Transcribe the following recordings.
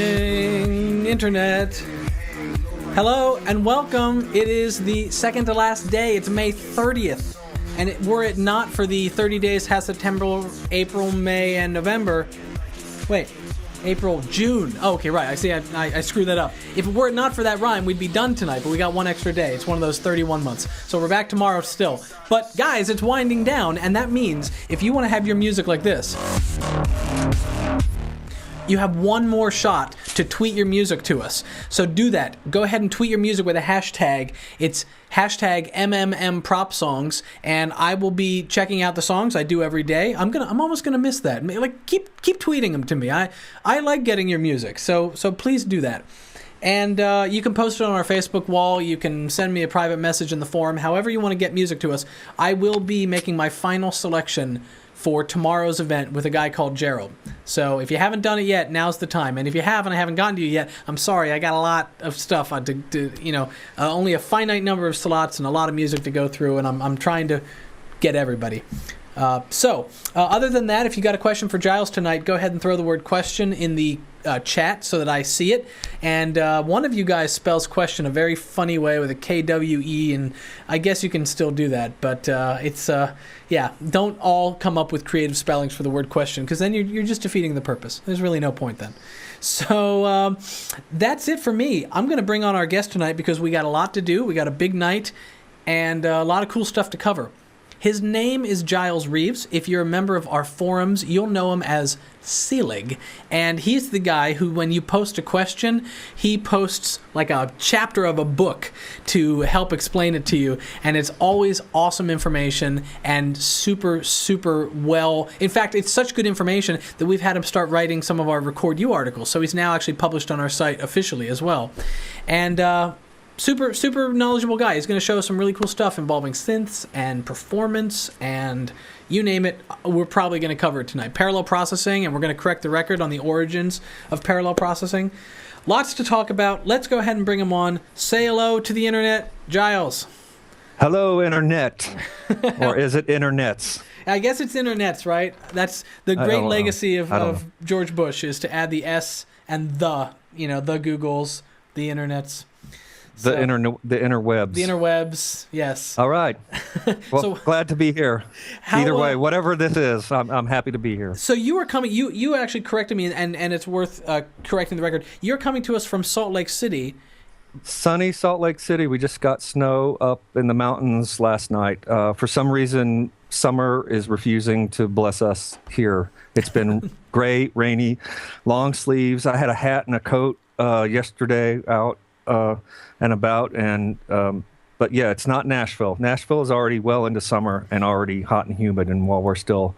evening, Internet. Hello and welcome. It is the second to last day. It's May 30th. And were it not for the 30 days has September, April, May, and November... Wait. April, June. Oh, okay, right. I see. I screwed that up. If it were not for that rhyme, we'd be done tonight, but we got one extra day. It's one of those 31 months. So we're back tomorrow still. But, guys, it's winding down, and that means if you want to have your music like this... you have one more shot to tweet your music to us. So do that. Go ahead and tweet your music with a hashtag. It's hashtag MMMPropSongs, and I will be checking out the songs I do every day. I'm almost gonna miss that. Like keep tweeting them to me. I like getting your music. So please do that. And you can post it on our Facebook wall. You can send me a private message in the forum. However you want to get music to us. I will be making my final selection for tomorrow's event with a guy called Gerald. So if you haven't done it yet, now's the time. And if you haven't, I haven't gotten to you yet, I'm sorry. I got a lot of stuff only a finite number of slots and a lot of music to go through, and I'm trying to get everybody. Other than that, if you got a question for Giles tonight, go ahead and throw the word question in the chat so that I see it. And one of you guys spells question a very funny way with a KWE, and I guess you can still do that. But don't all come up with creative spellings for the word question, because then you're just defeating the purpose. There's really no point then. So that's it for me. I'm going to bring on our guest tonight because we got a lot to do. We got a big night and a lot of cool stuff to cover. His name is Giles Reaves. If you're a member of our forums, you'll know him as Selig. And he's the guy who, when you post a question, he posts like a chapter of a book to help explain it to you. And it's always awesome information and super, super well. In fact, it's such good information that we've had him start writing some of our Record You articles. So he's now actually published on our site officially as well. And super, super knowledgeable guy. He's going to show us some really cool stuff involving synths and performance and you name it. We're probably going to cover it tonight. Parallel processing, and we're going to correct the record on the origins of parallel processing. Lots to talk about. Let's go ahead and bring him on. Say hello to the internet. Giles. Hello, internet. Or is it internets? I guess it's internets, right? That's the great legacy of George Bush, is to add the S and the Googles, the internets. The interwebs. The interwebs, yes. All right. Well, so, glad to be here. Either way, whatever this is, I'm happy to be here. So you were coming. You actually corrected me, and it's worth correcting the record. You're coming to us from Salt Lake City. Sunny Salt Lake City. We just got snow up in the mountains last night. For some reason, summer is refusing to bless us here. It's been gray, rainy, long sleeves. I had a hat and a coat yesterday out and about, but yeah, it's not Nashville. Nashville is already well into summer and already hot and humid, and while we're still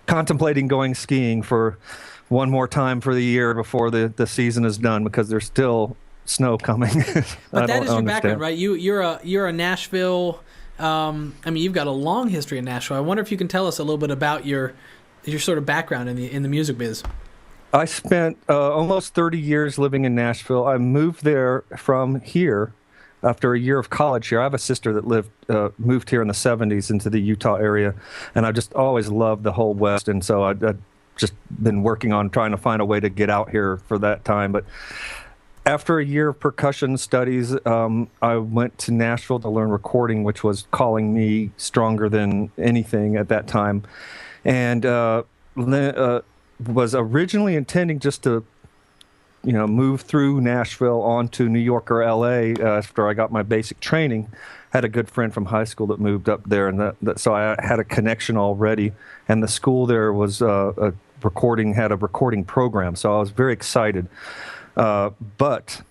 contemplating going skiing for one more time for the year before the season is done, because there's still snow coming. But that is your background, right? You're a Nashville. You've got a long history in Nashville. I wonder if you can tell us a little bit about your sort of background in the music biz. I spent almost 30 years living in Nashville. I moved there from here after a year of college here. I have a sister that moved here in the 70s into the Utah area, and I just always loved the whole West, and so I'd just been working on trying to find a way to get out here for that time. But after a year of percussion studies, I went to Nashville to learn recording, which was calling me stronger than anything at that time. And was originally intending just to, move through Nashville onto New York or L.A. After I got my basic training. Had a good friend from high school that moved up there, and so I had a connection already. And the school there was had a recording program, so I was very excited. But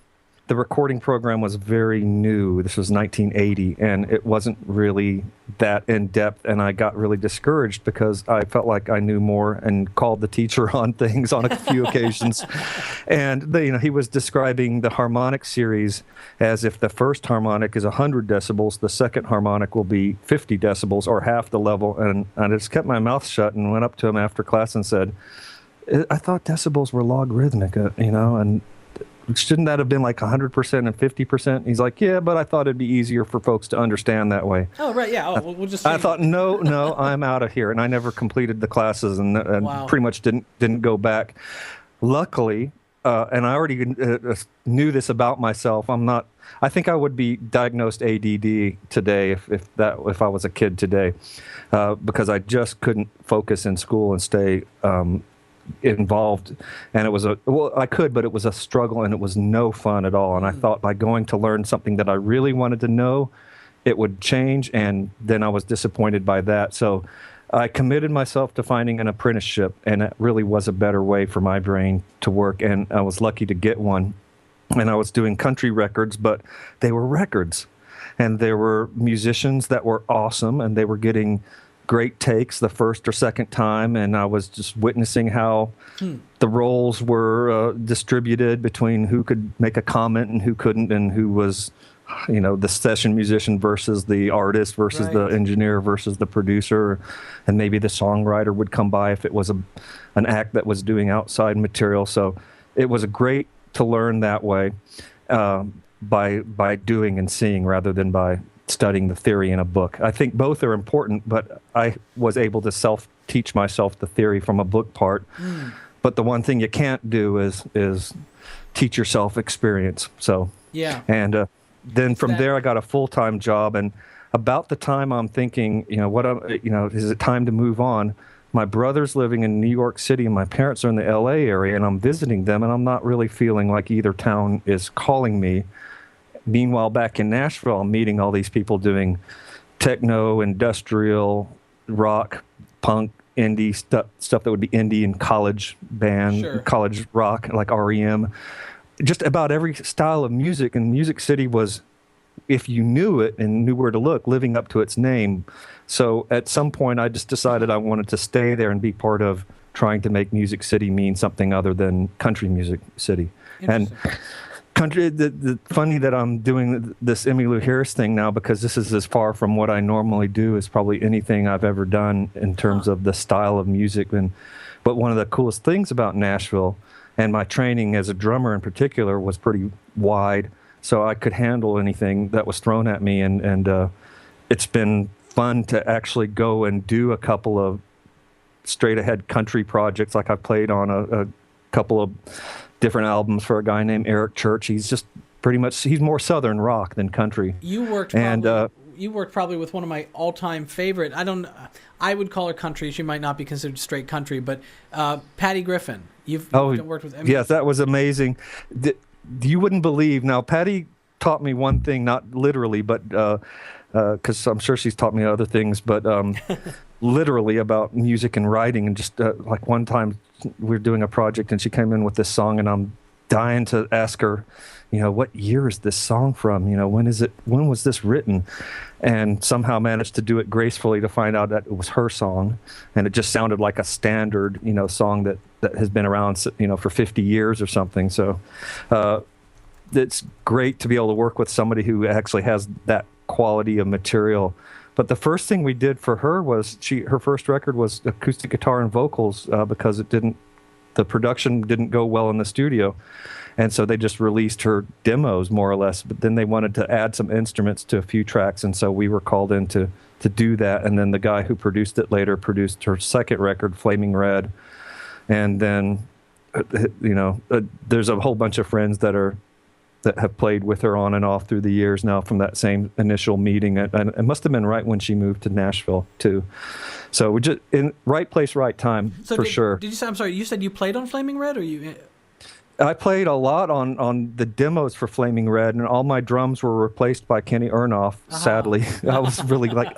the recording program was very new. This was 1980, and it wasn't really that in-depth, and I got really discouraged because I felt like I knew more and called the teacher on things on a few occasions. And he was describing the harmonic series as if the first harmonic is 100 decibels, the second harmonic will be 50 decibels, or half the level. And I just kept my mouth shut and went up to him after class and said, I thought decibels were logarithmic, and shouldn't that have been like 100% and 50%? He's like, yeah, but I thought it'd be easier for folks to understand that way. Oh, right, yeah. Oh, we'll just. I thought, no, I'm out of here, and I never completed the classes, and wow. Pretty much didn't go back. Luckily, and I already knew this about myself. I think I would be diagnosed ADD today if I was a kid today, because I just couldn't focus in school and stay involved. And I could, but it was a struggle, and it was no fun at all. And I thought by going to learn something that I really wanted to know, it would change, and then I was disappointed by that. So I committed myself to finding an apprenticeship, and it really was a better way for my brain to work, and I was lucky to get one. And I was doing country records, but they were records, and there were musicians that were awesome, and they were getting great takes the first or second time, and I was just witnessing how the roles were distributed between who could make a comment and who couldn't, and who was, the session musician versus the artist versus the engineer versus the producer, and maybe the songwriter would come by if it was an act that was doing outside material. So it was great to learn that way, by doing and seeing rather than by studying the theory in a book. I think both are important, but I was able to self-teach myself the theory from a book part. But the one thing you can't do is teach yourself experience. So yeah, and then from there I got a full-time job, and about the time I'm thinking, is it time to move on? My brother's living in New York City, and my parents are in the LA area, and I'm visiting them, and I'm not really feeling like either town is calling me. Meanwhile, back in Nashville, I'm meeting all these people doing techno, industrial, rock, punk, indie stuff that would be indie and college band, college rock, like REM. Just about every style of music, and Music City was, if you knew it and knew where to look, living up to its name. So at some point, I just decided I wanted to stay there and be part of trying to make Music City mean something other than Country Music City. And country, the funny that I'm doing this Emmy Lou Harris thing now, because this is as far from what I normally do as probably anything I've ever done in terms of the style of music. But one of the coolest things about Nashville, and my training as a drummer in particular, was pretty wide, so I could handle anything that was thrown at me. And it's been fun to actually go and do a couple of straight-ahead country projects. Like I played on a couple of different albums for a guy named Eric Church. He's just he's more southern rock than country. You worked probably with one of my all-time favorite, I would call her country. She might not be considered straight country, but Patty Griffin. You've worked with Emmy. Yes, that was amazing. You wouldn't believe. Now, Patty taught me one thing, not literally, but because I'm sure she's taught me other things, but literally about music and writing. And just like one time we were doing a project and she came in with this song, and I'm dying to ask her, what year is this song from? When was this written? And somehow managed to do it gracefully to find out that it was her song. And it just sounded like a standard, song that has been around, for 50 years or something. So it's great to be able to work with somebody who actually has that quality of material. But the first thing we did for her was her first record was acoustic guitar and vocals, because the production didn't go well in the studio. And so they just released her demos, more or less. But then they wanted to add some instruments to a few tracks, and so we were called in to do that. And then the guy who produced it later produced her second record, Flaming Red. And then, there's a whole bunch of friends that have played with her on and off through the years now from that same initial meeting. And it must have been right when she moved to Nashville, too. So we just in right place, right time, sure. Did you say, I'm sorry, you said you played on Flaming Red, or you... I played a lot on the demos for Flaming Red, and all my drums were replaced by Kenny Ernoff, sadly. I was really like,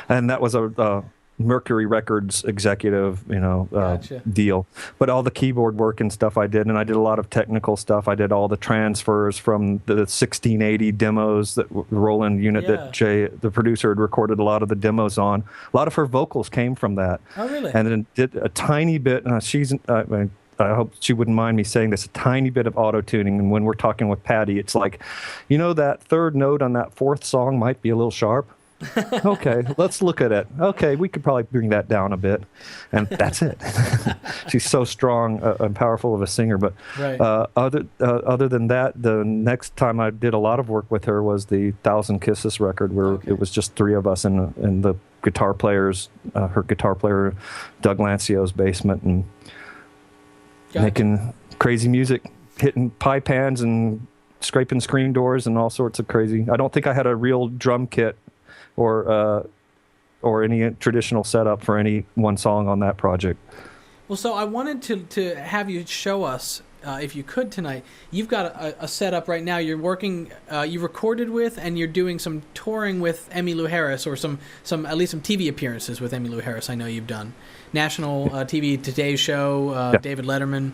and that was a Mercury Records executive, deal. But all the keyboard work and stuff I did, and I did a lot of technical stuff. I did all the transfers from the 1680 demos, that Roland unit that Jay, the producer, had recorded a lot of the demos on. A lot of her vocals came from that. Oh, really? And then did a tiny bit, I hope she wouldn't mind me saying this, a tiny bit of auto-tuning. And when we're talking with Patty, it's like, that third note on that fourth song might be a little sharp. Okay, let's look at it. Okay, we could probably bring that down a bit. And that's it. She's so strong and powerful of a singer. But other than that, the next time I did a lot of work with her was the Thousand Kisses record, where it was just three of us in the guitar players, her guitar player, Doug Lancio's basement, and making crazy music, hitting pie pans and scraping screen doors and all sorts of crazy. I don't think I had a real drum kit or any traditional setup for any one song on that project. Well, so I wanted to have you show us, if you could tonight. You've got a setup right now. You're working, you recorded with, and you're doing some touring with Emmy Lou Harris, or some at least some TV appearances with Emmy Lou Harris. I know you've done national TV, Today Show, David Letterman,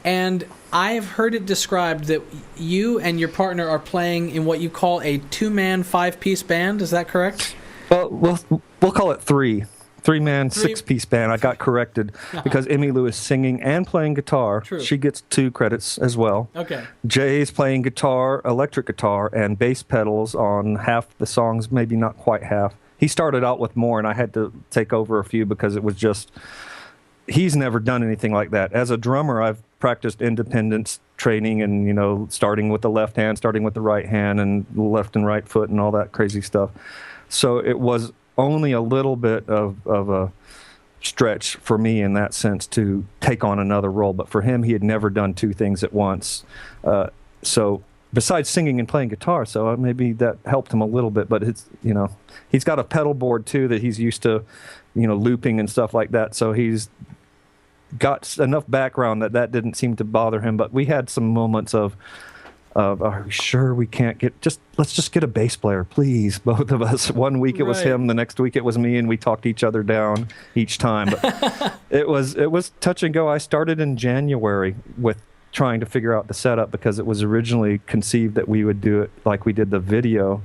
and I've heard it described that you and your partner are playing in what you call a 2-man 5-piece band. Is that correct? Well, we'll call it 3-man 6-piece band. I got corrected because Emmy Lou is singing and playing guitar. True. She gets 2 credits as well. Okay. Jay's playing guitar, electric guitar, and bass pedals on half the songs, maybe not quite half. He started out with more, and I had to take over a few because it was just, he's never done anything like that. As a drummer, I've practiced independence training and, starting with the left hand, starting with the right hand, and left and right foot and all that crazy stuff. So it was only a little bit of a stretch for me in that sense to take on another role. But for him, he had never done 2 things at once. So besides singing and playing guitar, so maybe that helped him a little bit. But it's, he's got a pedal board too that he's used to, looping and stuff like that. So he's got enough background that didn't seem to bother him. But we had some moments of are we sure we can't let's just get a bass player, please, both of us. One week it was him, the next week it was me, and we talked each other down each time. But it was touch and go. I started in January with trying to figure out the setup because it was originally conceived that we would do it like we did the video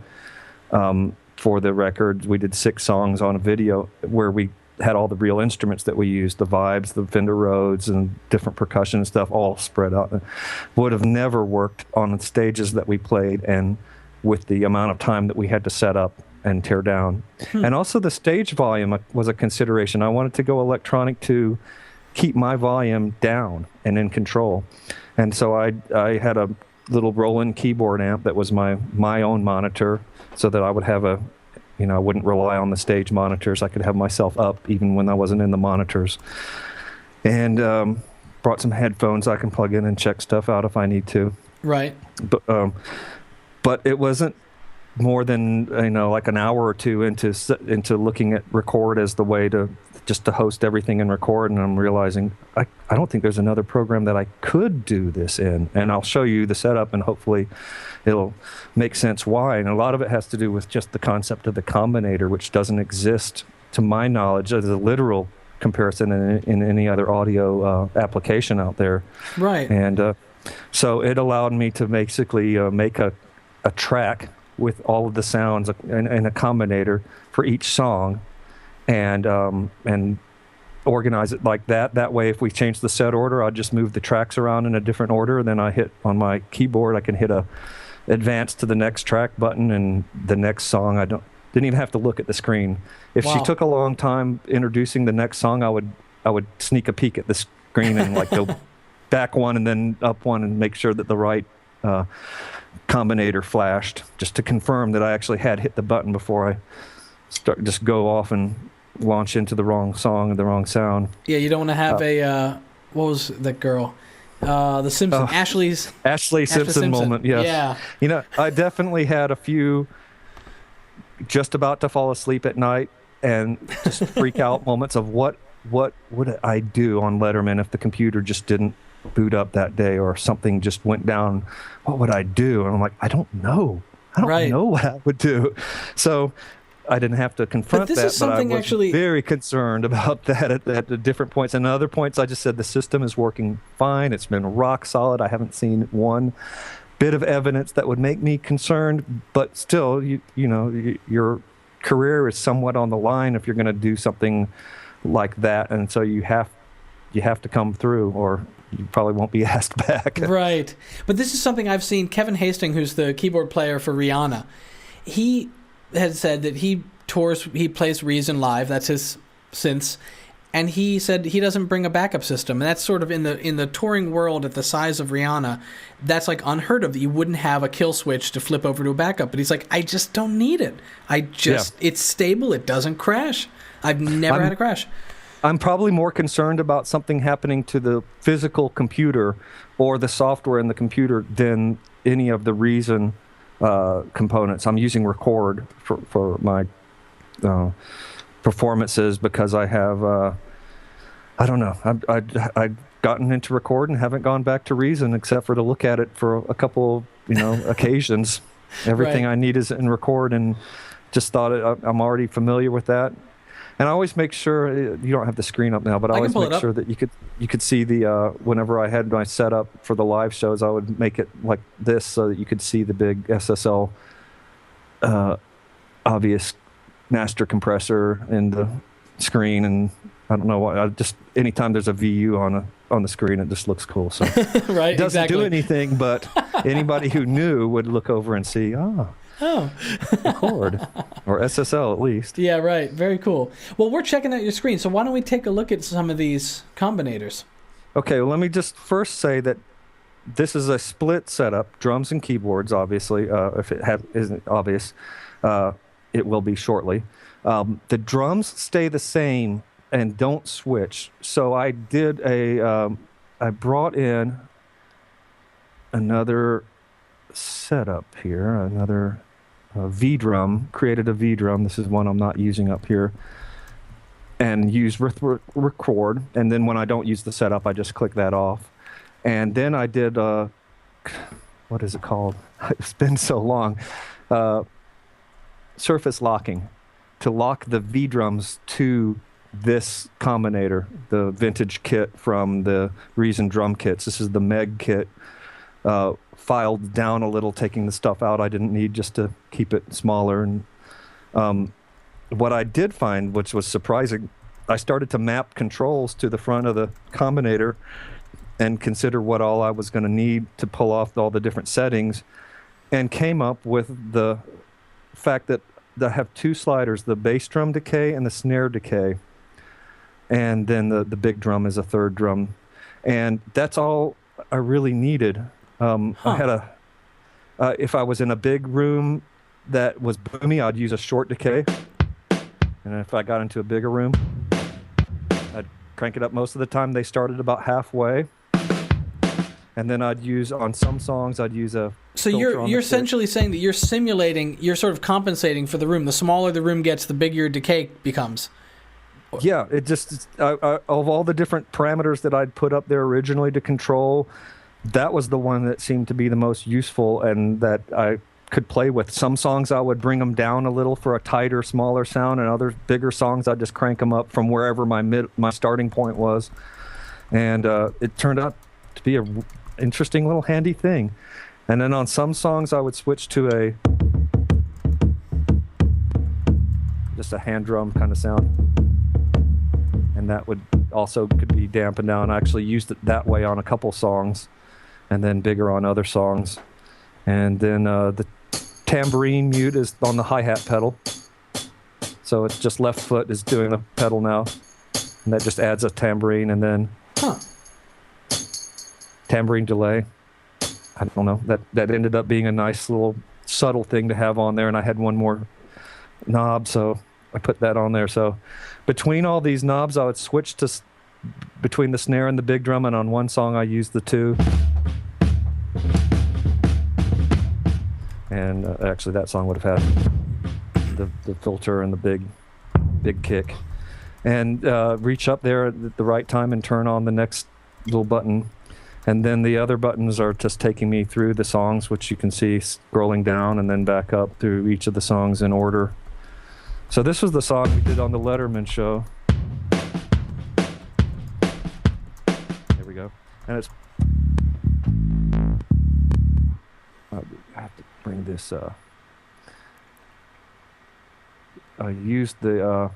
for the record. We did 6 songs on a video where we had all the real instruments that we used, the vibes, the Fender Rhodes, and different percussion and stuff all spread out. Would have never worked on the stages that we played and with the amount of time that we had to set up and tear down. And also the stage volume was a consideration. I wanted to go electronic to keep my volume down and in control. And so I had a little Roland keyboard amp that was my own monitor so that I would have I wouldn't rely on the stage monitors. I could have myself up even when I wasn't in the monitors. And brought some headphones I can plug in and check stuff out if I need to. Right. But it wasn't more than like an hour or 2 into looking at record as the way to host everything and record, and I'm realizing I don't think there's another program that I could do this in. And I'll show you the setup, and hopefully it'll make sense why. And a lot of it has to do with just the concept of the combinator, which doesn't exist, to my knowledge, as a literal comparison in any other audio application out there. Right. And so it allowed me to basically make a track with all of the sounds and a combinator for each song, and organize it like that. That way, if we change the set order, I'll just move the tracks around in a different order. Then I hit on my keyboard, I can hit a advance to the next track button, and the next song didn't even have to look at the screen. If she took a long time introducing the next song, I would sneak a peek at the screen and like go back one and then up one and make sure that the right combinator flashed, just to confirm that I actually had hit the button before I just go off and launch into the wrong song and the wrong sound. Yeah, you don't want to have what was that girl? The Simpson, Ashley Simpson moment. Yes. Yeah. I definitely had a few just about to fall asleep at night and just freak out moments of what would I do on Letterman if the computer just didn't boot up that day or something just went down. What would I do? And I'm like, I don't know. I don't know what I would do. So I didn't have to confront that, but I was very concerned about that at different points. And at other points, I just said the system is working fine. It's been rock solid. I haven't seen one bit of evidence that would make me concerned. But still, your career is somewhat on the line if you're going to do something like that, and so you have to come through, or you probably won't be asked back. Right. But this is something I've seen. Kevin Hastings, who's the keyboard player for Rihanna, he has said that he plays Reason live, that's his synths, and he said he doesn't bring a backup system. And that's sort of in the touring world at the size of Rihanna, that's like unheard of, that you wouldn't have a kill switch to flip over to a backup. But he's like, I just don't need it. It's stable, it doesn't crash. I've never had a crash. I'm probably more concerned about something happening to the physical computer or the software in the computer than any of the Reason components. I'm using Record for my performances because I have, I don't know, I've gotten into Record and haven't gone back to Reason except for to look at it for a couple, occasions. Everything Right. I need is in Record, and just thought I'm already familiar with that. And I always make sure, you don't have the screen up now, but I I can always pull make it up. sure that you could see the, whenever I had my setup for the live shows, I would make it like this so that you could see the big SSL obvious master compressor in the screen. And I don't know why, I just, anytime there's a VU on the screen, it just looks cool. So Right, it doesn't do exactly. anything, but anybody who knew would look over and see, Oh, Record, or SSL at least. yeah, right. Very cool. Well, we're checking out your screen, so why don't we take a look at some of these combinators? Okay, well, let me just first say that this is a split setup, drums and keyboards, obviously. If it isn't obvious, it will be shortly. The drums stay the same and don't switch. So I did I brought in another setup here, another V drum, created a V drum. This is one I'm not using up here. And use Record. And then when I don't use the setup, I just click that off. And then I did, what is it called? It's been so long. Surface locking, to lock the V drums to this combinator, the vintage kit from the Reason drum kits. This is the Meg kit, filed down a little, taking the stuff out I didn't need just to keep it smaller. And what I did find, which was surprising, I started to map controls to the front of the combinator and consider what all I was going to need to pull off all the different settings, and came up with the fact that I have two sliders, the bass drum decay and the snare decay. And then the big drum is a third drum. And that's all I really needed. I had if I was in a big room that was boomy, I'd use a short decay. And if I got into a bigger room, I'd crank it up. Most of the time they started about halfway. And then on some songs, I'd use a So filter on the you're kit. essentially saying that you're sort of compensating for the room. The smaller the room gets, the bigger your decay becomes. Yeah, it just, of all the different parameters that I'd put up there originally to control, that was the one that seemed to be the most useful and that I could play with. Some songs I would bring them down a little for a tighter, smaller sound, and other bigger songs I'd just crank them up from wherever my starting point was. And it turned out to be an interesting little handy thing. And then on some songs I would switch to just a hand drum kind of sound. And that would also could be dampened down. I actually used it that way on a couple songs, and then bigger on other songs. And then the tambourine mute is on the hi-hat pedal. So it's just left foot is doing the pedal now. And that just adds a tambourine, and then tambourine delay. I don't know. That ended up being a nice little subtle thing to have on there, and I had one more knob, so I put that on there. So between all these knobs, I would switch to between the snare and the big drum, and on one song I used the two. And actually that song would have had the filter and the big kick. And reach up there at the right time and turn on the next little button. And then the other buttons are just taking me through the songs, which you can see scrolling down and then back up through each of the songs in order. So this was the song we did on the Letterman show. There we go. And it's... I have to bring this... I used the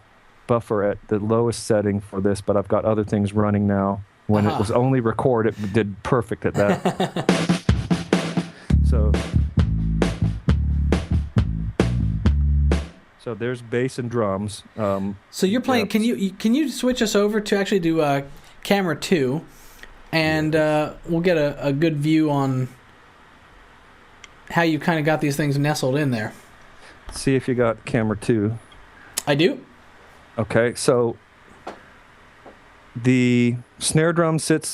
buffer at the lowest setting for this, but I've got other things running now. When it was only record, it did perfect at that. So there's bass and drums. So you're playing. Yeah. Can you switch us over to actually do camera 2, and we'll get a good view on how you kind of got these things nestled in there. See if you got camera 2. I do. Okay, so the snare drum sits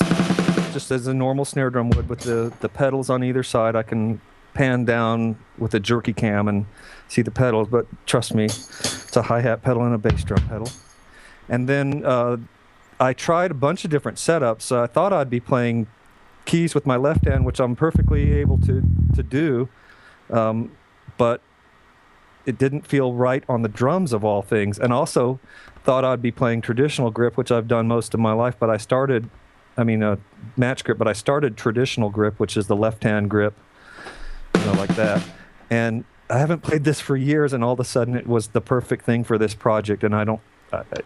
just as a normal snare drum would, with the pedals on either side. I can pan down with a jerky cam and see the pedals, but trust me, it's a hi-hat pedal and a bass drum pedal. And then I tried a bunch of different setups. I thought I'd be playing keys with my left hand, which I'm perfectly able to do, but it didn't feel right on the drums of all things. And also thought I'd be playing traditional grip, which I've done most of my life, but match grip, but I started traditional grip, which is the left-hand grip, like that. And I haven't played this for years, and all of a sudden it was the perfect thing for this project. And I don't,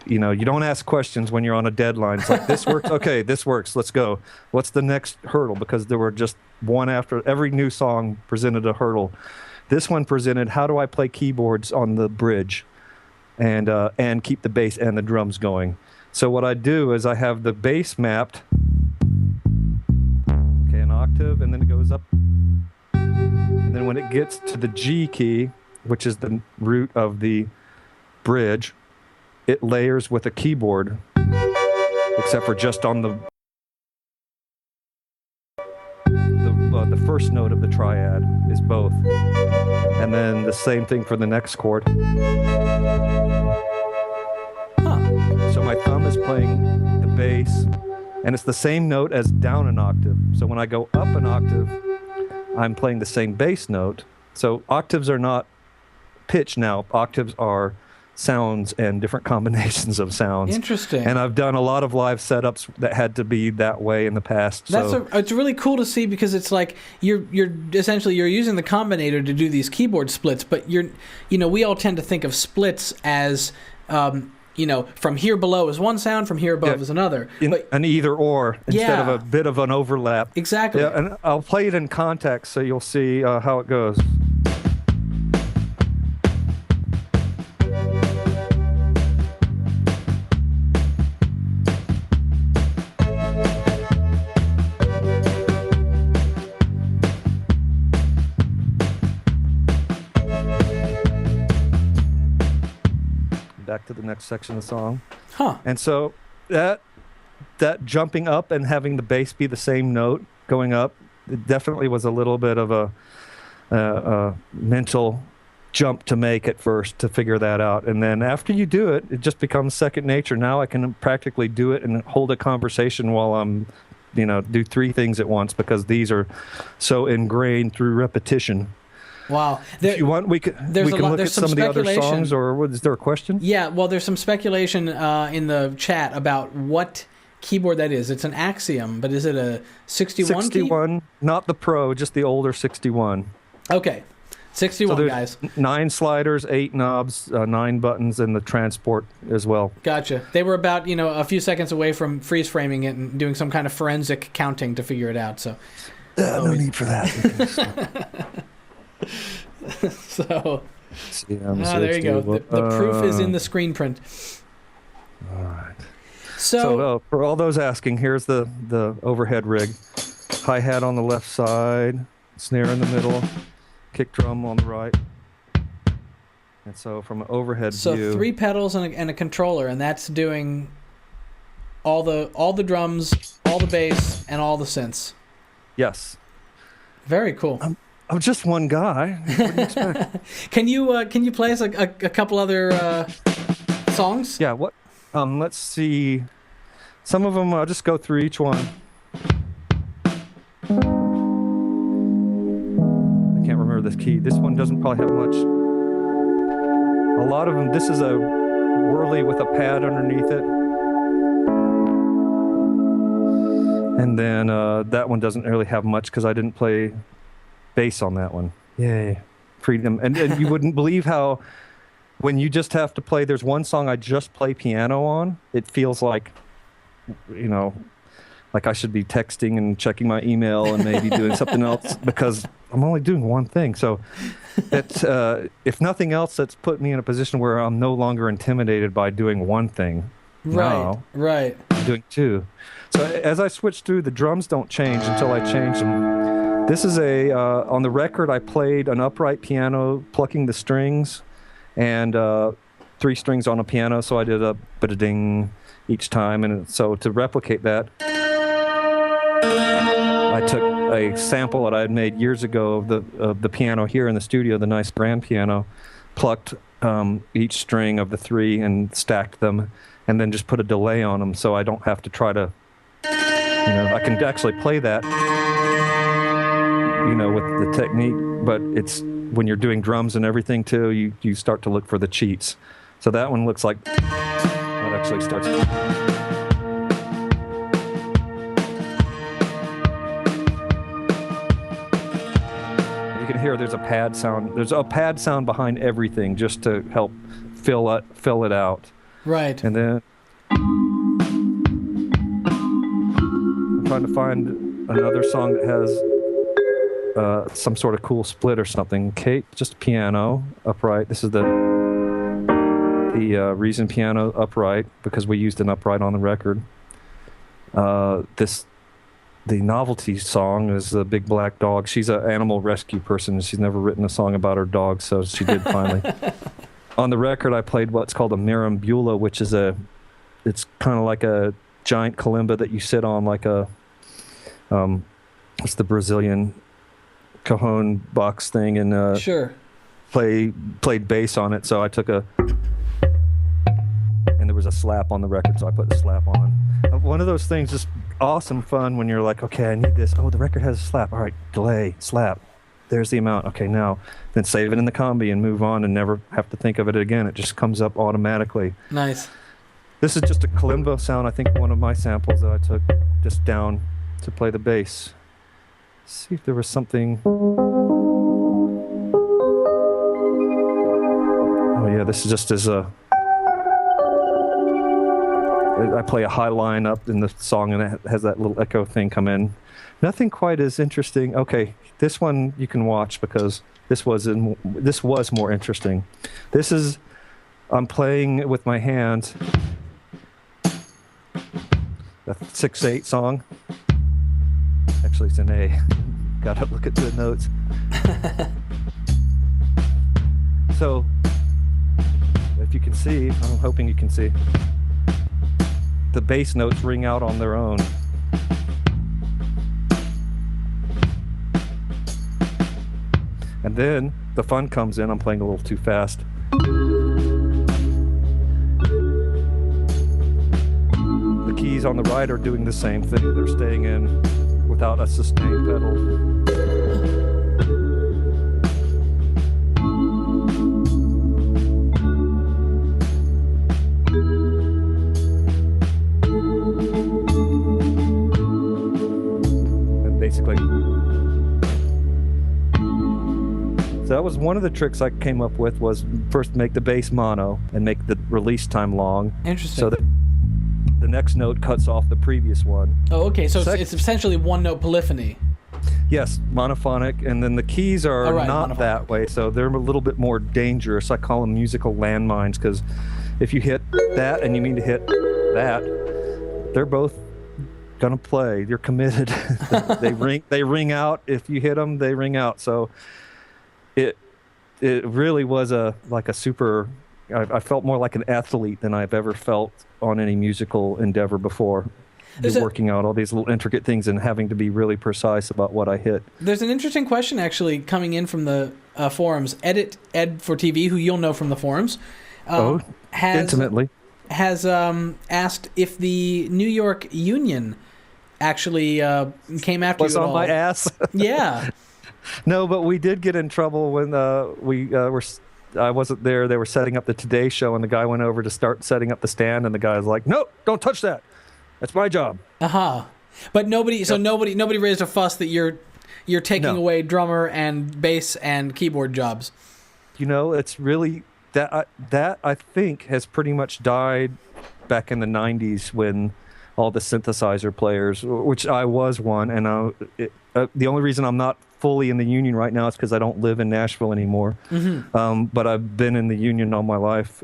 you don't ask questions when you're on a deadline. It's like, this works, okay, this works, let's go. What's the next hurdle? Because there were just one after, every new song presented a hurdle. This one presented, how do I play keyboards on the bridge and keep the bass and the drums going? So what I do is I have the bass mapped, okay, an octave, and then it goes up. And then when it gets to the G key, which is the root of the bridge, it layers with a keyboard, except for just on the first note of the triad is both. And then the same thing for the next chord. So my thumb is playing the bass, and it's the same note as down an octave. So when I go up an octave, I'm playing the same bass note. So octaves are not pitch now. Octaves are sounds and different combinations of sounds. Interesting. And I've done a lot of live setups that had to be that way in the past. It's really cool to see, because it's like you're essentially using the combinator to do these keyboard splits, but we all tend to think of splits as from here below is one sound, from here above is another. An either or instead of a bit of an overlap. Exactly. Yeah, and I'll play it in context so you'll see how it goes. Back to the next section of the song. And so that jumping up and having the bass be the same note going up, it definitely was a little bit of a mental jump to make at first to figure that out. And then after you do it, it just becomes second nature. Now I can practically do it and hold a conversation while I'm, do three things at once, because these are so ingrained through repetition. Wow. If you want, we can look at some of the other songs, or is there a question? Yeah, well, there's some speculation in the chat about what keyboard that is. It's an Axiom, but is it a 61 61, key? Not the Pro, just the older 61. Okay, 61, so guys. 9 sliders, 8 knobs, 9 buttons, and the transport as well. Gotcha. They were about, a few seconds away from freeze framing it and doing some kind of forensic counting to figure it out. So no need for that. So, there you go. The proof is in the screen print. All right. So for all those asking, here's the overhead rig. Hi-hat on the left side, snare in the middle, kick drum on the right. And so from an overhead view... So 3 pedals and a controller, and that's doing all the drums, all the bass, and all the synths. Yes. Very cool. I'm just one guy. What do you expect? Can you play us a couple other songs? Yeah. What? Let's see. Some of them. I'll just go through each one. I can't remember this key. This one doesn't probably have much. A lot of them. This is a whirly with a pad underneath it, and then that one doesn't really have much because I didn't play bass on that one. Yay. Freedom. And you wouldn't believe how when you just have to play, there's one song I just play piano on, it feels like, like I should be texting and checking my email and maybe doing something else, because I'm only doing one thing. So it's, if nothing else, that's put me in a position where I'm no longer intimidated by doing one thing. Right. I'm doing 2. So as I switch through, the drums don't change until I change them. This is on the record, I played an upright piano, plucking the strings, and 3 strings on a piano, so I did a ba-da-ding, each time. And so to replicate that, I took a sample that I had made years ago of the piano here in the studio, the nice grand piano, plucked each string of the 3 and stacked them, and then just put a delay on them so I don't have to try to, I can actually play that, with the technique, but it's when you're doing drums and everything too, you start to look for the cheats. So that one looks like that actually starts. You can hear there's a pad sound. There's a pad sound behind everything just to help fill it out. Right. And then I'm trying to find another song that has some sort of cool split or something. Kate, just piano upright. This is the Reason piano upright because we used an upright on the record. The novelty song is the Big Black Dog. She's an animal rescue person, and she's never written a song about her dog, so she did finally. On the record, I played what's called a marambula, which is it's kind of like a giant kalimba that you sit on, like a, what's the Brazilian cajon box thing, and sure. Played bass on it. So I took and there was a slap on the record, so I put the slap on. One of those things, just awesome fun when you're like, okay, I need this. Oh, the record has a slap. All right, delay, slap. There's the amount. Okay, now then save it in the combi and move on and never have to think of it again. It just comes up automatically. Nice. This is just a kalimba sound. I think one of my samples that I took just down to play the bass. Let's see if there was something. Oh yeah, this is just as I play a high line up in the song and it has that little echo thing come in. Nothing quite as interesting. Okay, this one you can watch because this was more interesting. I'm playing with my hands. The 6/8 song. Actually, it's an A. Gotta look at the notes. So, if you can see, I'm hoping you can see, the bass notes ring out on their own. And then the fun comes in. I'm playing a little too fast. The keys on the right are doing the same thing. They're staying in without a sustained pedal. Basically. So that was one of the tricks I came up with, was first make the bass mono and make the release time long. Interesting. So that the next note cuts off the previous one. Oh, okay. So it's essentially one note polyphony. Yes, monophonic, and then the keys are not monophonic. that way, so they're a little bit more dangerous. I call them musical landmines because if you hit that and you mean to hit that, they're both gonna play. You're committed. They ring out. If you hit them, they ring out. So it really was a super. I felt more like an athlete than I've ever felt on any musical endeavor before. Working out all these little intricate things and having to be really precise about what I hit. There's an interesting question actually coming in from the forums. Ed for TV, who you'll know from the forums, intimately, has asked if the New York Union actually came after you at all. Was on my ass? Yeah. No, but we did get in trouble when I wasn't there. They were setting up the Today Show, and the guy went over to start setting up the stand, and the guy was like, "No, don't touch that. That's my job." But nobody raised a fuss that you're taking away drummer and bass and keyboard jobs. It's really that I think has pretty much died back in the 90s when all the synthesizer players, which I was one, and the only reason I'm not fully in the union right now is because I don't live in Nashville anymore. Mm-hmm. But I've been in the union all my life.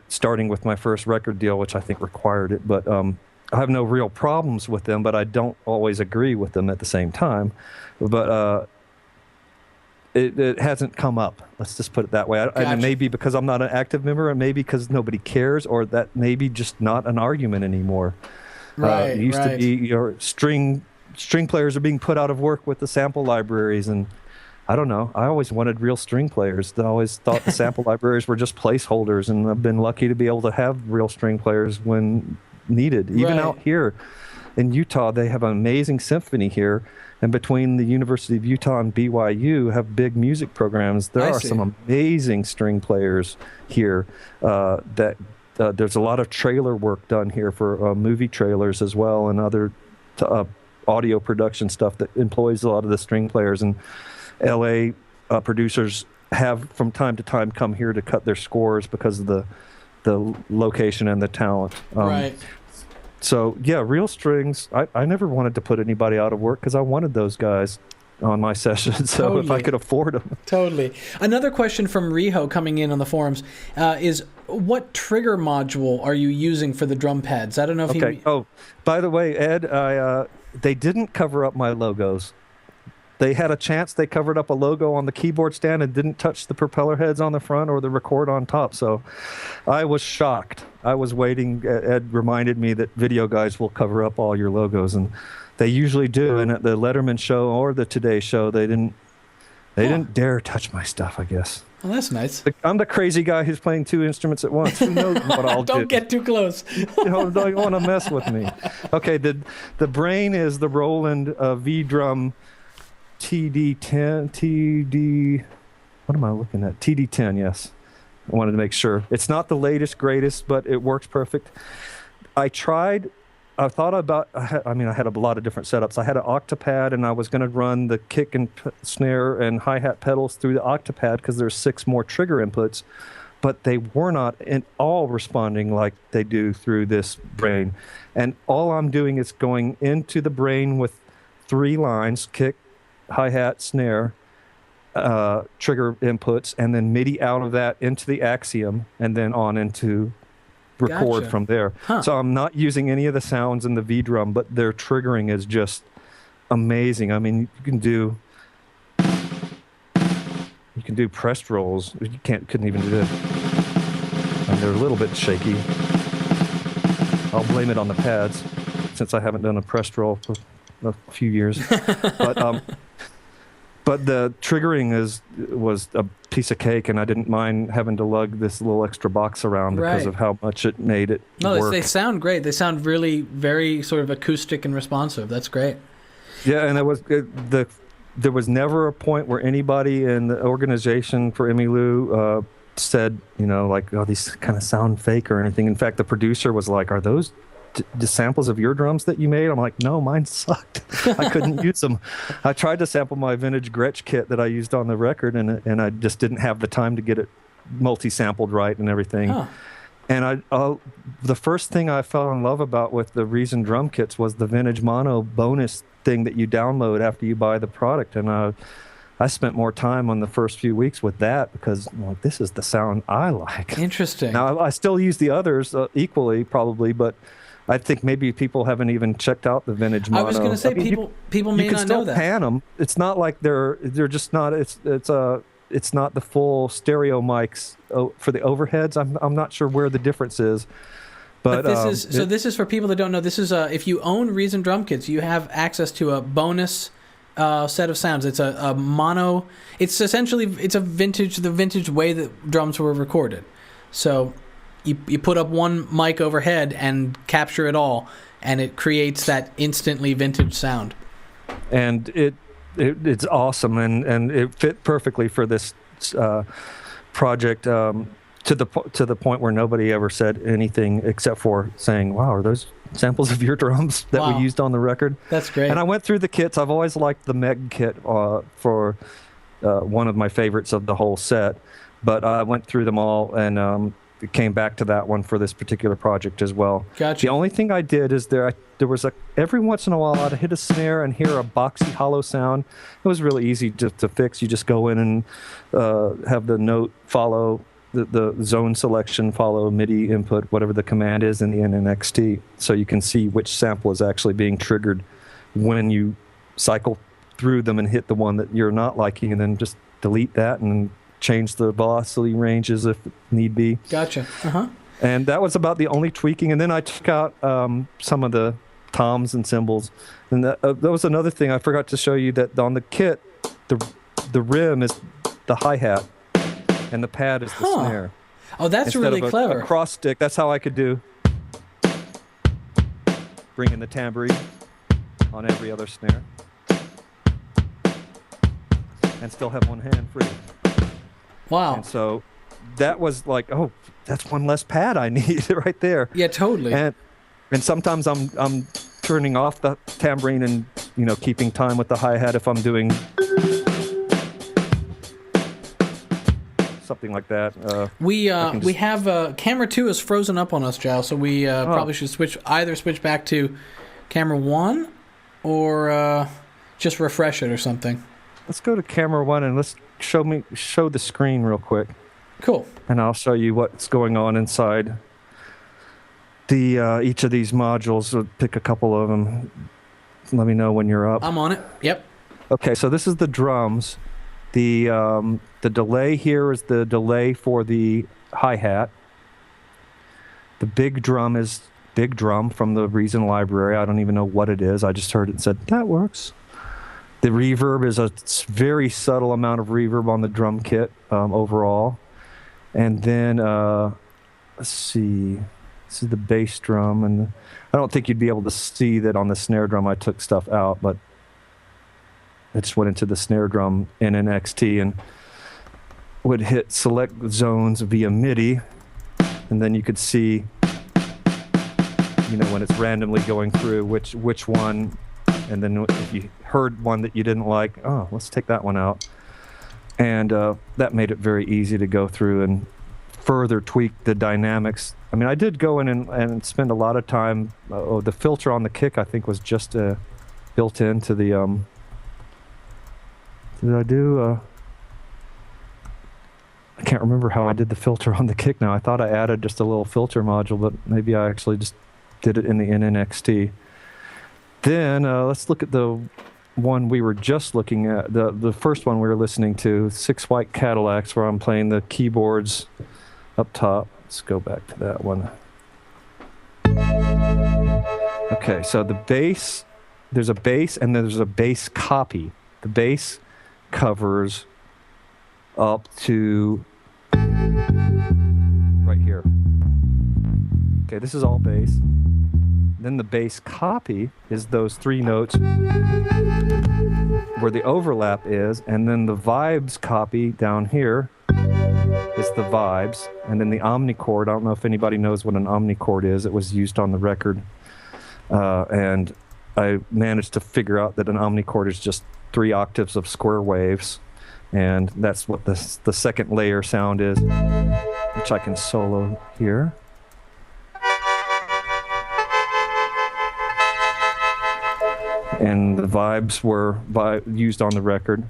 Starting with my first record deal, which I think required it, but I have no real problems with them, but I don't always agree with them at the same time. But it hasn't come up. Let's just put it that way. And it may be because I'm not an active member, and maybe because nobody cares, or that may be just not an argument anymore. Right. It used to be your string players are being put out of work with the sample libraries, and I don't know. I always wanted real string players. I always thought the sample libraries were just placeholders, and I've been lucky to be able to have real string players when needed. Even out here in Utah, they have an amazing symphony here. And between the University of Utah and BYU have big music programs. There are some amazing string players here. There's a lot of trailer work done here for movie trailers as well, and other audio production stuff that employs a lot of the string players. And LA producers have from time to time come here to cut their scores because of the location and the talent. Right. So, yeah, real strings. I never wanted to put anybody out of work because I wanted those guys on my session. So if I could afford them. Totally. Another question from Riho coming in on the forums is, what trigger module are you using for the drum pads? I don't know if you... Oh, by the way, Ed, they didn't cover up my logos. They had a chance. They covered up a logo on the keyboard stand and didn't touch the propeller heads on the front or the record on top. So I was shocked. I was waiting. Ed reminded me that video guys will cover up all your logos, and they usually do. And at the Letterman show or the Today show, they didn't dare touch my stuff, I guess. Well, that's nice. I'm the crazy guy who's playing two instruments at once. Who knows what I'll do? Don't get too close. Don't want to mess with me. Okay, the brain is the Roland V-Drum TD10, what am I looking at? TD10, yes. I wanted to make sure. It's not the latest, greatest, but it works perfect. I had a lot of different setups. I had an Octapad, and I was going to run the kick and snare and hi-hat pedals through the Octapad because there's 6 more trigger inputs, but they were not at all responding like they do through this brain. And all I'm doing is going into the brain with 3 lines, kick, hi-hat, snare, trigger inputs, and then MIDI out of that into the Axiom, and then on into record from there. So I'm not using any of the sounds in the V-Drum, but their triggering is just amazing. I mean, you can do pressed rolls. You couldn't even do that. And they're a little bit shaky. I'll blame it on the pads, since I haven't done a pressed roll for a few years. But the triggering was a piece of cake, and I didn't mind having to lug this little extra box around because of how much it made it work. They sound great. They sound really very sort of acoustic and responsive. That's great. Yeah, and there was never a point where anybody in the organization for Emmy Lou said, oh, these kind of sound fake or anything. In fact, the producer was like, are those the samples of your drums that you made? I'm like, no, mine sucked. I couldn't use them. I tried to sample my vintage Gretsch kit that I used on the record, and I just didn't have the time to get it multi-sampled right and everything. And the first thing I fell in love about with the Reason drum kits was the vintage mono bonus thing that you download after you buy the product. And I spent more time on the first few weeks with that because this is the sound I like. Interesting. Now, I still use the others equally, probably, but I think maybe people haven't even checked out the vintage mono. I was going to say people may not know that. You can still pan them. It's not like they're just not. It's not the full stereo mics for the overheads. I'm not sure where the difference is. But this is for people that don't know. This is if you own Reason drum kits, you have access to a bonus set of sounds. It's a mono. It's essentially the vintage way that drums were recorded. So you put up one mic overhead and capture it all, and it creates that instantly vintage sound. And it's awesome, and it fit perfectly for this project to the point where nobody ever said anything except for saying, "Wow, are those samples of your drums that we used on the record?" That's great. And I went through the kits. I've always liked the Meg kit for one of my favorites of the whole set, but I went through them all and came back to that one for this particular project as well. Gotcha. The only thing I did is there was every once in a while I'd hit a snare and hear a boxy hollow sound. It was really easy to fix. You just go in and have the note follow the zone selection, follow MIDI input, whatever the command is in the NNXT, so you can see which sample is actually being triggered when you cycle through them and hit the one that you're not liking, and then just delete that and change the velocity ranges if need be. Gotcha. Uh-huh. And that was about the only tweaking. And then I took out some of the toms and cymbals. And that was another thing I forgot to show you, that on the kit, the rim is the hi-hat and the pad is the snare. Oh, that's Instead really of clever. A cross stick, that's how I could bring in the tambourine on every other snare and still have one hand free. Wow. And so that was like, oh, that's one less pad I need right there. Yeah, totally. And sometimes I'm turning off the tambourine and, you know, keeping time with the hi-hat if I'm doing something like that. We have camera 2 is frozen up on us, Giles, so we probably should switch back to camera 1 or just refresh it or something. Let's go to camera 1 and let's show the screen real quick. Cool. And I'll show you what's going on inside the each of these modules. We'll pick a couple of them. Let me know when you're up. I'm on it. Yep. Okay, so this is the drums. The delay here is the delay for the hi-hat. The big drum is big drum from the Reason library. I don't even know what it is. I just heard it and said, that works. The reverb is a very subtle amount of reverb on the drum kit overall. And then, let's see, this is the bass drum. And I don't think you'd be able to see that on the snare drum. I took stuff out, but I just went into the snare drum in NXT and would hit select zones via MIDI. And then you could see, you know, when it's randomly going through which one. And then if you heard one that you didn't like, oh, let's take that one out. And that made it very easy to go through and further tweak the dynamics. I mean, I did go in and spend a lot of time. The filter on the kick, I think, was just built into the... did I do... I can't remember how I did the filter on the kick now. I thought I added just a little filter module, but maybe I actually just did it in the NXT. Then let's look at the one we were just looking at, the first one we were listening to, 6 White Cadillacs, where I'm playing the keyboards up top. Let's go back to that one. Okay, so the bass, there's a bass and there's a bass copy. The bass covers up to right here. Okay, this is all bass. Then the bass copy is those 3 notes where the overlap is, and then the vibes copy down here is the vibes, and then the omnichord. I don't know if anybody knows what an omnichord is. It was used on the record, and I managed to figure out that an omnichord is just 3 octaves of square waves, and that's what the second layer sound is, which I can solo here. And the vibes were used on the record.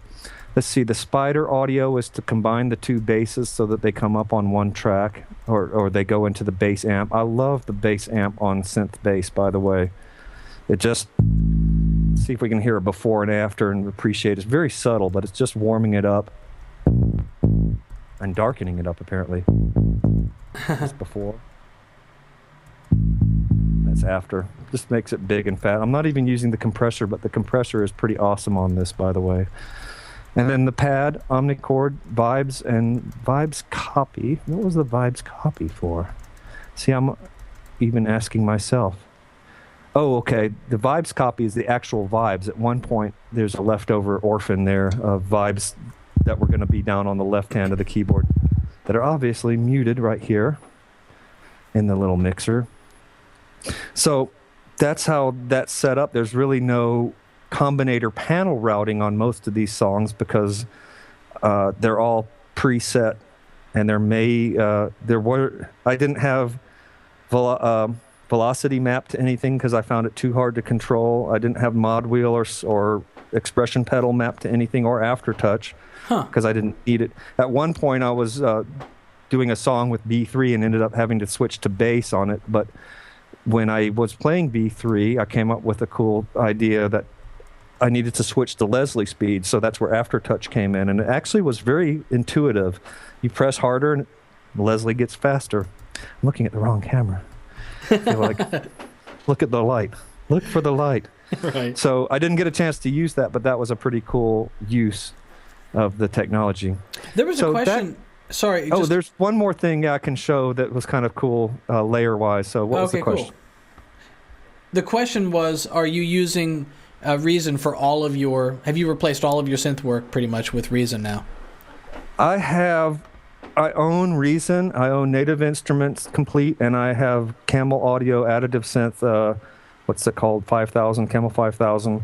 Let's see, the spider audio is to combine the 2 basses so that they come up on one track, or they go into the bass amp. I love the bass amp on synth bass, by the way. It just, see if we can hear it before and after and appreciate it. It's very subtle, but it's just warming it up and darkening it up, apparently. That's before. That's after. Just makes it big and fat. I'm not even using the compressor, but the compressor is pretty awesome on this, by the way. And then the pad, omnichord, vibes, and vibes copy. What was the vibes copy for? See, I'm even asking myself. Oh, okay. The vibes copy is the actual vibes. At one point, there's a leftover orphan there of vibes that were going to be down on the left hand of the keyboard that are obviously muted right here in the little mixer. So that's how that's set up. There's really no combinator panel routing on most of these songs because they're all preset, and I didn't have velocity mapped to anything because I found it too hard to control. I didn't have mod wheel or expression pedal mapped to anything, or aftertouch because I didn't need it. At one point I was doing a song with B3 and ended up having to switch to bass on it, but when I was playing B3, I came up with a cool idea that I needed to switch to Leslie speed, so that's where Aftertouch came in, and it actually was very intuitive. You press harder, and Leslie gets faster. I'm looking at the wrong camera. You're like, look at the light. Look for the light. Right. So I didn't get a chance to use that, but that was a pretty cool use of the technology. There was a question. Sorry. There's one more thing I can show that was kind of cool layer-wise. So what was the question? Cool. The question was, are you using Reason for all of your... Have you replaced all of your synth work pretty much with Reason now? I own Reason. I own Native Instruments Complete, and I have Camel Audio Additive Synth, what's it called? 5000, Camel 5000.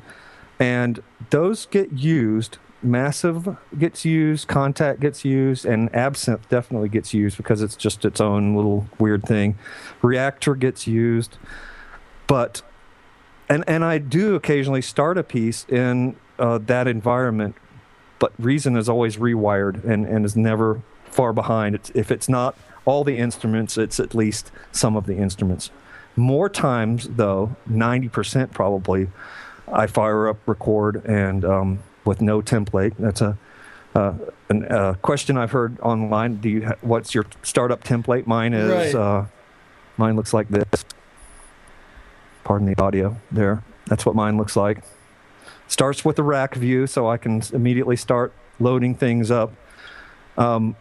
And those get used. Massive gets used, Contact gets used, and Absinthe definitely gets used because it's just its own little weird thing. Reactor gets used. But, and I do occasionally start a piece in that environment, but Reason is always rewired and is never far behind. If it's not all the instruments, it's at least some of the instruments. More times, though, 90% probably, I fire up record and with no template. That's a question I've heard online. What's your startup template? Mine is mine looks like this. Pardon the audio there. That's what mine looks like. Starts with the rack view, so I can immediately start loading things up. And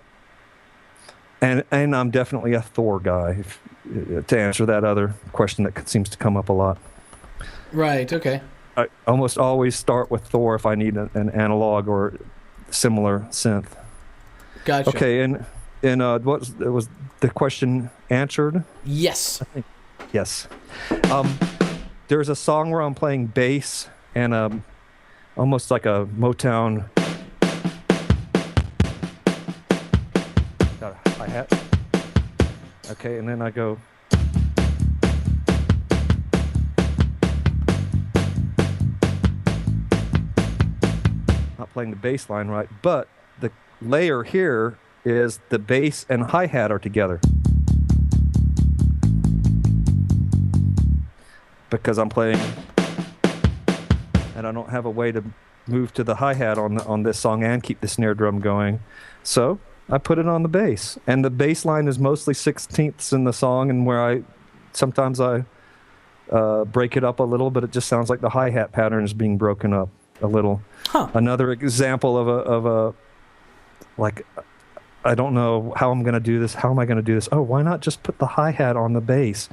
I'm definitely a Thor guy, to answer that other question that seems to come up a lot. Right, okay. I almost always start with Thor if I need an analog or similar synth. Gotcha. Okay, and was the question answered? Yes. I think, yes. There's a song where I'm playing bass and almost like a Motown. Got a hi-hat. Okay, and then I go. Not playing the bass line right, but the layer here is the bass and hi-hat are together. Because I'm playing, and I don't have a way to move to the hi-hat on this song and keep the snare drum going. So I put it on the bass. And the bass line is mostly 16ths in the song, and where sometimes I break it up a little, but it just sounds like the hi-hat pattern is being broken up a little. Huh. Another example of a like, I don't know how I'm going to do this. How am I going to do this? Oh, why not just put the hi-hat on the bass?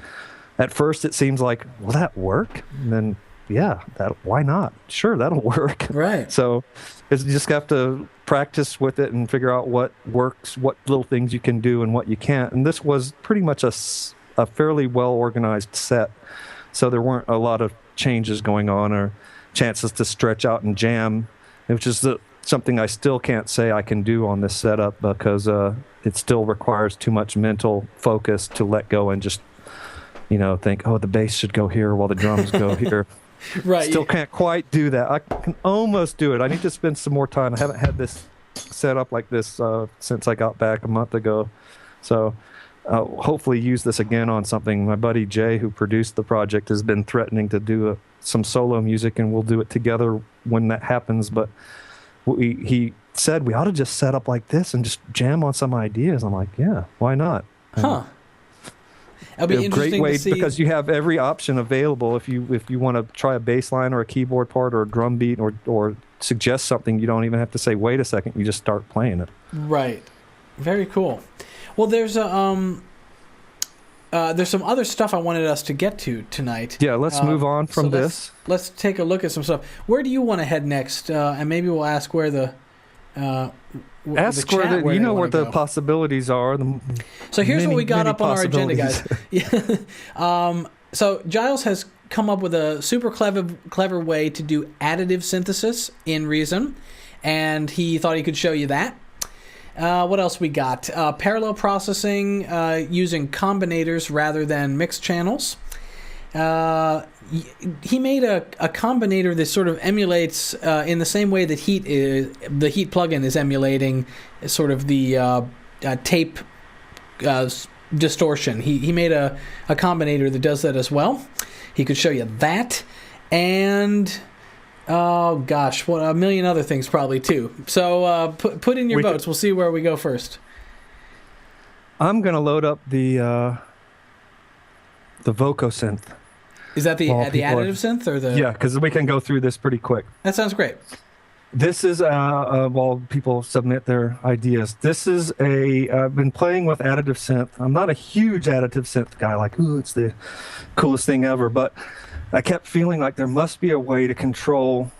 At first, it seems like, will that work? And then, yeah, why not? Sure, that'll work. Right. So you just have to practice with it and figure out what works, what little things you can do and what you can't. And this was pretty much a fairly well-organized set. So there weren't a lot of changes going on or chances to stretch out and jam, which is something I still can't say I can do on this setup because it still requires too much mental focus to let go and just think, oh, the bass should go here while the drums go here. Right. Still can't quite do that. I can almost do it. I need to spend some more time. I haven't had this set up like this since I got back a month ago. So hopefully use this again on something. My buddy Jay, who produced the project, has been threatening to do some solo music, and we'll do it together when that happens. But he said we ought to just set up like this and just jam on some ideas. I'm like, yeah, why not? Huh. It'll be interesting great way to see, because you have every option available. If you want to try a bass line or a keyboard part or a drum beat or suggest something, you don't even have to say wait a second. You just start playing it. Right. Very cool. Well, there's some other stuff I wanted us to get to tonight. Yeah, let's move on from this. Let's take a look at some stuff. Where do you want to head next? And maybe we'll ask where the ask where where the possibilities are. So here's what we got up on our agenda, guys. So Giles has come up with a super clever way to do additive synthesis in Reason, and he thought he could show you that. What else we got? Parallel processing using combinators rather than mixed channels. He made a combinator that sort of emulates in the same way that the Heat plugin is emulating sort of the tape distortion. He made a combinator that does that as well. He could show you that. And Oh gosh, what a million other things probably too. So put in your votes. We'll see where we go first. I'm gonna load up the Voco synth. Is that the additive synth or the? Yeah, because we can go through this pretty quick. That sounds great. This is while people submit their ideas. This is I've been playing with additive synth. I'm not a huge additive synth guy, like, ooh, it's the coolest thing ever. But I kept feeling like there must be a way to control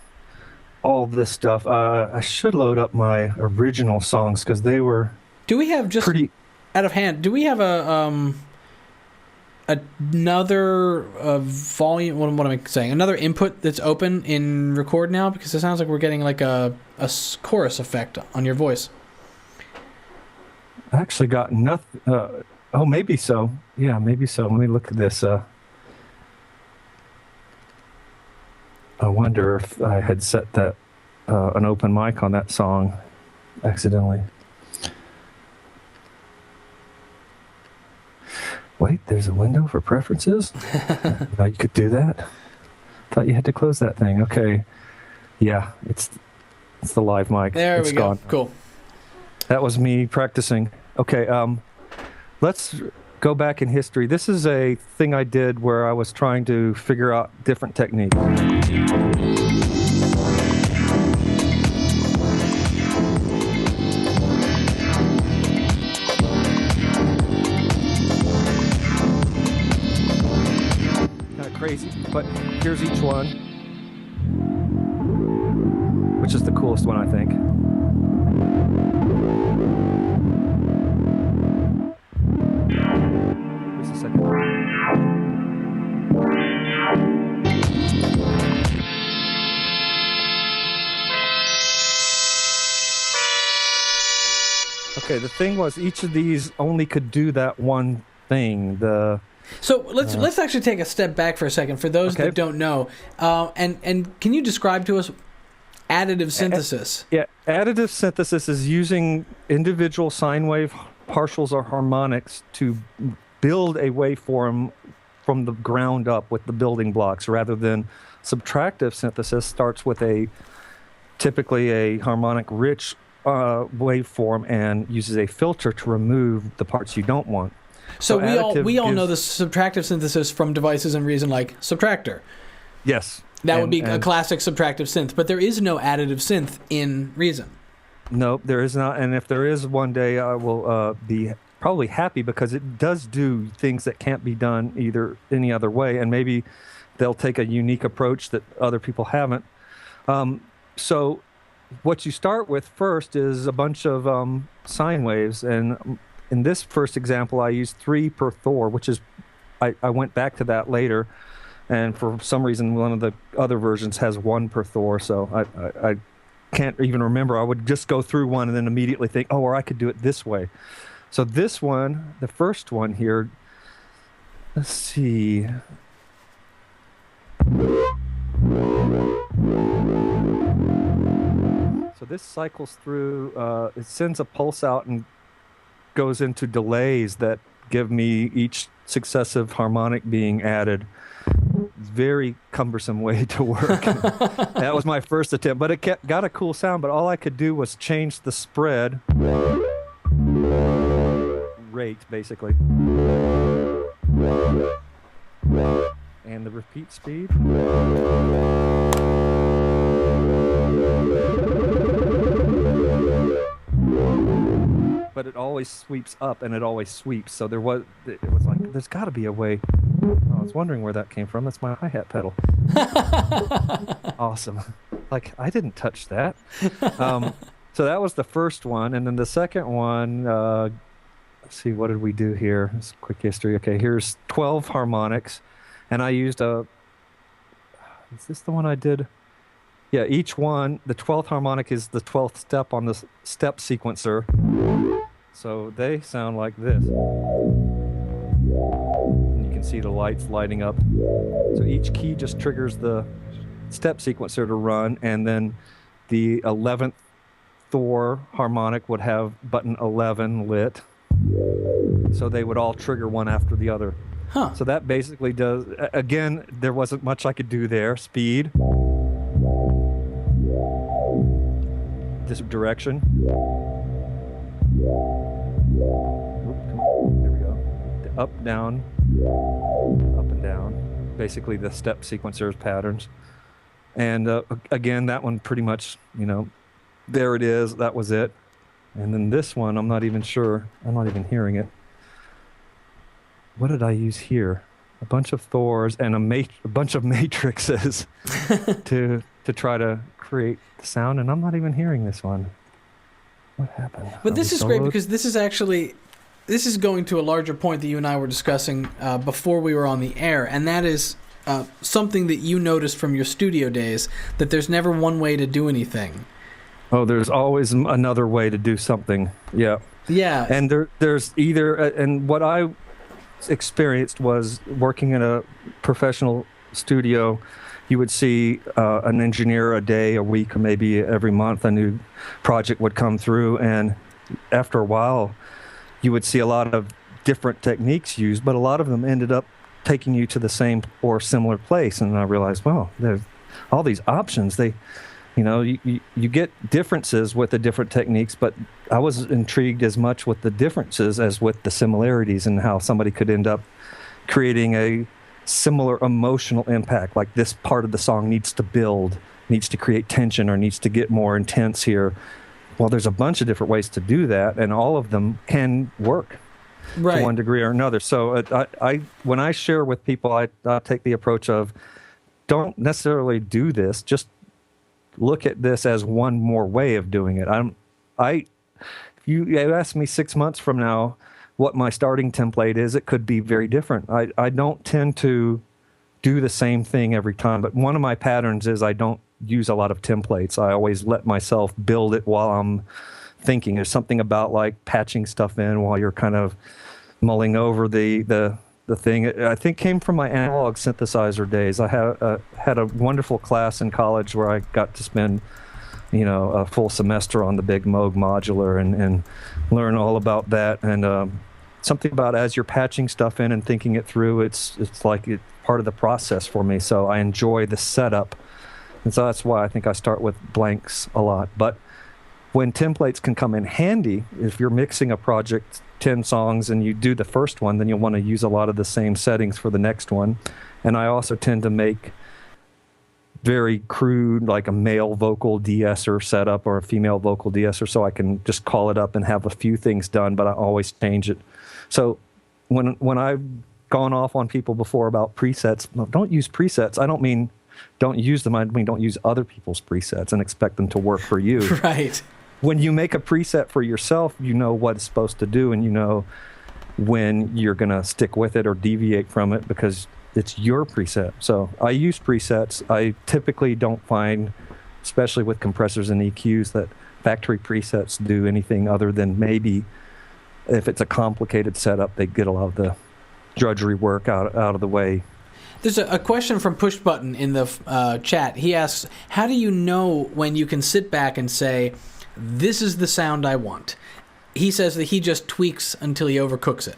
all this stuff. I should load up my original songs because they were. Do we have just pretty out of hand? Do we have another volume? What am I saying? Another input that's open in record now, because it sounds like we're getting like a chorus effect on your voice. I actually got nothing. Oh, maybe so. Yeah, maybe so. Let me look at this. I wonder if I had set that an open mic on that song accidentally. Wait, there's a window for preferences? You could do that? Thought you had to close that thing. Okay. Yeah, it's the live mic. There we go. Gone. Cool. That was me practicing. Okay, let's go back in history. This is a thing I did where I was trying to figure out different techniques. Crazy, but here's each one, which is the coolest one, I think. Here's the second one. Okay, the thing was, each of these only could do that one thing. So let's actually take a step back for a second for those that don't know, and can you describe to us additive synthesis? Yeah, additive synthesis is using individual sine wave partials or harmonics to build a waveform from the ground up with the building blocks, rather than subtractive synthesis starts with typically a harmonic rich waveform and uses a filter to remove the parts you don't want. So we all know the subtractive synthesis from devices in Reason, like Subtractor. Yes. That would be a classic subtractive synth, but there is no additive synth in Reason. Nope, there is not. And if there is, one day I will be probably happy, because it does do things that can't be done any other way, and maybe they'll take a unique approach that other people haven't. So what you start with first is a bunch of sine waves, and in this first example, I used 3 per Thor, which is, I went back to that later, and for some reason, one of the other versions has 1 per Thor, so I can't even remember. I would just go through one and then immediately think, oh, or I could do it this way. So this one, the first one here, let's see. So this cycles through, it sends a pulse out and goes into delays that give me each successive harmonic being added. Very cumbersome way to work. That was my first attempt, but it got a cool sound, but all I could do was change the spread rate, basically, and the repeat speed. But it always sweeps up, and it always sweeps. So it was like, there's got to be a way. I was wondering where that came from. That's my hi-hat pedal. Awesome. Like, I didn't touch that. So that was the first one, and then the second one. Let's see, what did we do here? It's quick history. Okay, here's 12 harmonics, and I used is this the one I did? Yeah, each one, the 12th harmonic is the 12th step on the step sequencer. So they sound like this. And you can see the lights lighting up. So each key just triggers the step sequencer to run, and then the 11th Thor harmonic would have button 11 lit. So they would all trigger one after the other. Huh. So that basically does, again, there wasn't much I could do there. Speed. this direction. Oop, come on. There we go. Up, down, up and down. Basically the step sequencers patterns. And again, that one pretty much, there it is. That was it. And then this one, I'm not even sure. I'm not even hearing it. What did I use here? A bunch of Thors and a bunch of matrices to try to create the sound, and I'm not even hearing this one. What happened? But this is great because this is going to a larger point that you and I were discussing before we were on the air, and that is something that you noticed from your studio days, that there's never one way to do anything. Oh, there's always another way to do something. Yeah. Yeah. And there's either, and what I experienced was working in a professional studio, you would see an engineer a day, a week, or maybe every month a new project would come through, and after a while you would see a lot of different techniques used, but a lot of them ended up taking you to the same or similar place. And I realized, well, there's all these options. You get differences with the different techniques, but I was intrigued as much with the differences as with the similarities, and how somebody could end up creating a similar emotional impact. Like this part of the song needs to build, needs to create tension, or needs to get more intense here. Well, there's a bunch of different ways to do that, and all of them can work to one degree or another. So when I share with people, I take the approach of, don't necessarily do this, just look at this as one more way of doing it. If you ask me 6 months from now what my starting template is, it could be very different. I don't tend to do the same thing every time, but one of my patterns is I don't use a lot of templates. I always let myself build it while I'm thinking. There's something about like patching stuff in while you're kind of mulling over the thing. I think came from my analog synthesizer days. I had a wonderful class in college where I got to spend, a full semester on the big Moog modular and learn all about that. And something about as you're patching stuff in and thinking it through, it's like it's part of the process for me. So I enjoy the setup. And so that's why I think I start with blanks a lot. But when templates can come in handy, if you're mixing a project 10 songs and you do the first one, then you'll want to use a lot of the same settings for the next one. And I also tend to make very crude, like a male vocal de-esser setup or a female vocal de-esser, so I can just call it up and have a few things done, but I always change it. So when I've gone off on people before about presets, no, don't use presets. I don't mean don't use them. I mean don't use other people's presets and expect them to work for you. Right. When you make a preset for yourself, you know what it's supposed to do, and you know when you're going to stick with it or deviate from it because it's your preset. So I use presets. I typically don't find, especially with compressors and EQs, that factory presets do anything other than maybe if it's a complicated setup, they get a lot of the drudgery work out of the way. There's a question from Push Button in the chat. He asks, how do you know when you can sit back and say, this is the sound I want? He says that he just tweaks until he overcooks it.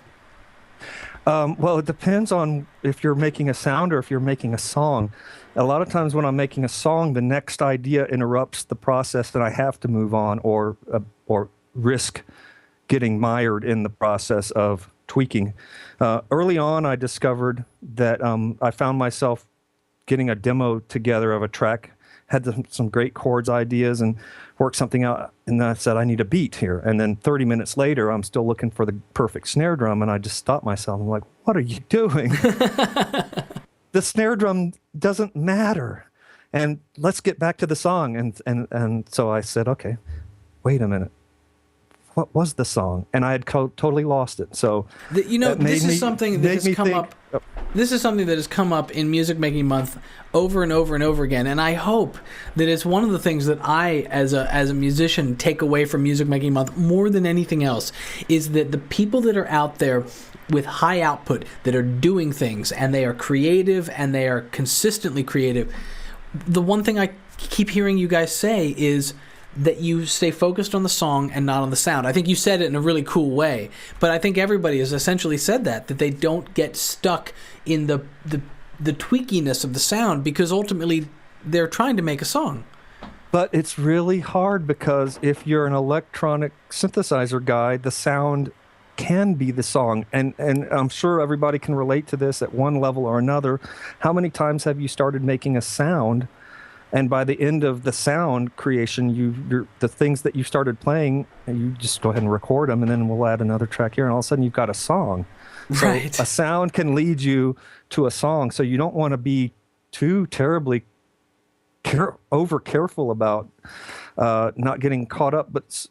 Well, it depends on if you're making a sound or if you're making a song. A lot of times when I'm making a song, the next idea interrupts the process that I have to move on or risk getting mired in the process of tweaking. Early on, I discovered that I found myself getting a demo together of a track, had some great chords ideas and worked something out, and then I said, I need a beat here. And then 30 minutes later, I'm still looking for the perfect snare drum, and I just stopped myself. I'm like, what are you doing? The snare drum doesn't matter. And let's get back to the song. And so I said, okay, wait a minute. What was the song? And I had totally lost it. So this is something that has come up. This is something that has come up in Music Making Month over and over and over again. And I hope that it's one of the things that I, as a musician, take away from Music Making Month more than anything else, is that the people that are out there with high output, that are doing things, and they are creative, and they are consistently creative, the one thing I keep hearing you guys say is that you stay focused on the song and not on the sound. I think you said it in a really cool way, but I think everybody has essentially said that they don't get stuck in the tweakiness of the sound, because ultimately they're trying to make a song. But it's really hard because if you're an electronic synthesizer guy, the sound can be the song. And I'm sure everybody can relate to this at one level or another. How many times have you started making a sound, and by the end of the sound creation, the things that you started playing, and you just go ahead and record them, and then we'll add another track here, and all of a sudden you've got a song. So Right. a sound can lead you to a song. So you don't want to be too terribly over careful about not getting caught up. But